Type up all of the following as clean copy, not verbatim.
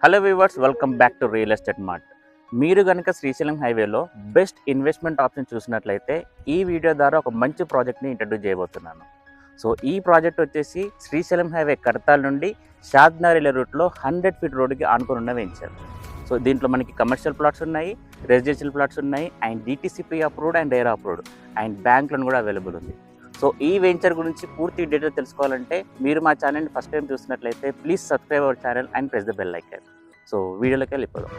Hello viewers, welcome back to real estate mart. మీరు కనుక శ్రీశైలం హైవేలో బెస్ట్ ఇన్వెస్ట్మెంట్ ఆప్షన్ చూసినట్లయితే ఈ వీడియో ద్వారా ఒక మంచి ప్రాజెక్ట్ని ఇంట్రడ్యూస్ చేయబోతున్నాను. సో ఈ ప్రాజెక్ట్ వచ్చేసి శ్రీశైలం హైవే కడతాల్ నుండి షాద్నగర్ వెళ్ళే రూట్లో 100 ఫీట్ రోడ్డుకి ఆనుకుని ఉన్న వెంచర్. సో దీంట్లో మనకి కమర్షియల్ ప్లాట్స్ ఉన్నాయి, రెసిడెన్షియల్ ప్లాట్స్ ఉన్నాయి, and DTCP approved and air approved, and bank loan కూడా అవైలబుల్ ఉంది. సో ఈ వెంచర్ గురించి పూర్తి డీటెయిల్ తెలుసుకోవాలంటే మీరు మా ఛానల్ని ఫస్ట్ టైం చూసినట్లయితే please subscribe our channel and press the bell icon. So వీడియోలోకి వెళ్ళిపోదాం.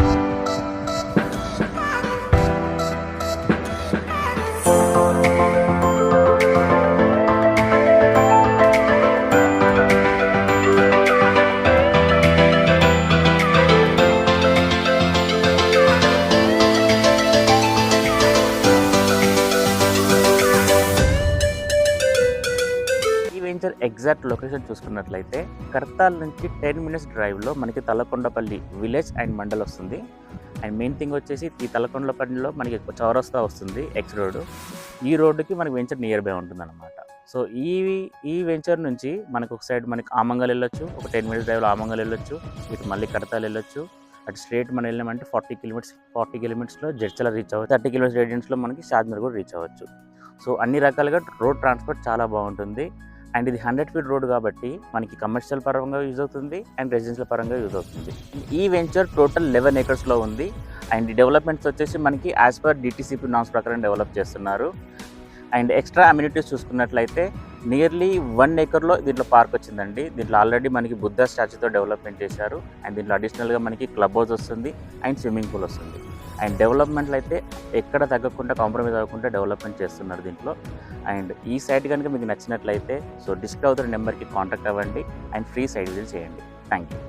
ఎగ్జాక్ట్ లొకేషన్ చూసుకున్నట్లయితే కర్తాల్ నుంచి 10 minutes డ్రైవ్లో మనకి తలకొండపల్లి విలేజ్ అండ్ మండల్ వస్తుంది. అండ్ మెయిన్ థింగ్ వచ్చేసి ఈ తలకొండపల్లిలో మనకి చౌరస్తా వస్తుంది, ఎక్స్ రోడ్. ఈ రోడ్డుకి మనకి వెంచర్ నియర్ బై ఉంటుంది అనమాట. సో ఈ వెంచర్ నుంచి మనకు ఒక సైడ్ మనకి ఆమంగల్ వెళ్ళొచ్చు, ఒక 10 minutes డ్రైవ్లో ఆమంగల్ వెళ్ళొచ్చు, ఇటు మళ్ళీ కడతాల్ వెళ్ళొచ్చు. అటు స్ట్రేట్ మనం వెళ్ళామంటే 40 కిలోమీటర్స్లో జడ్చల రీచ్ అవ్వచ్చు, 30 kilometers రేడియన్స్లో మనకి షాద్నగర్ కూడా రీచ్ అవ్వచ్చు. సో అన్ని రకాలుగా రోడ్ ట్రాన్స్పోర్ట్ చాలా బాగుంటుంది. అండ్ ఇది 100 feet రోడ్ కాబట్టి మనకి కమర్షియల్ పరంగా యూజ్ అవుతుంది అండ్ రెసిడెన్షియల్ పరంగా యూజ్ అవుతుంది. ఈ వెంచర్ టోటల్ 11 acresలో ఉంది. అండ్ ఈ డెవలప్మెంట్స్ వచ్చేసి మనకి యాజ్ పర్ డిటీసీపీ నామ్స్ ప్రకారం డెవలప్ చేస్తున్నారు. అండ్ ఎక్స్ట్రా అమ్యూనిటీస్ చూసుకున్నట్లయితే నియర్లీ 1 acreలో దీంట్లో పార్క్ వచ్చిందండి. దీంట్లో ఆల్రెడీ మనకి బుద్ధ స్టాచ్యూతో డెవలప్మెంట్ చేశారు. అండ్ దీంట్లో అడిషనల్గా మనకి క్లబ్ హౌస్ వస్తుంది అండ్ స్విమ్మింగ్ పూల్ వస్తుంది. అండ్ డెవలప్మెంట్లు అయితే ఎక్కడ తగ్గకుండా కాంప్రమైజ్ అవ్వకుండా డెవలప్మెంట్ చేస్తున్నారు దీంట్లో. అండ్ ఈ సైట్ కనుక మీకు నచ్చినట్లయితే సో డిస్ప్లే అవుతున్న నెంబర్కి కాంటాక్ట్ అవ్వండి అండ్ ఫ్రీ సైట్ విజిట్ చేయండి. Thank you.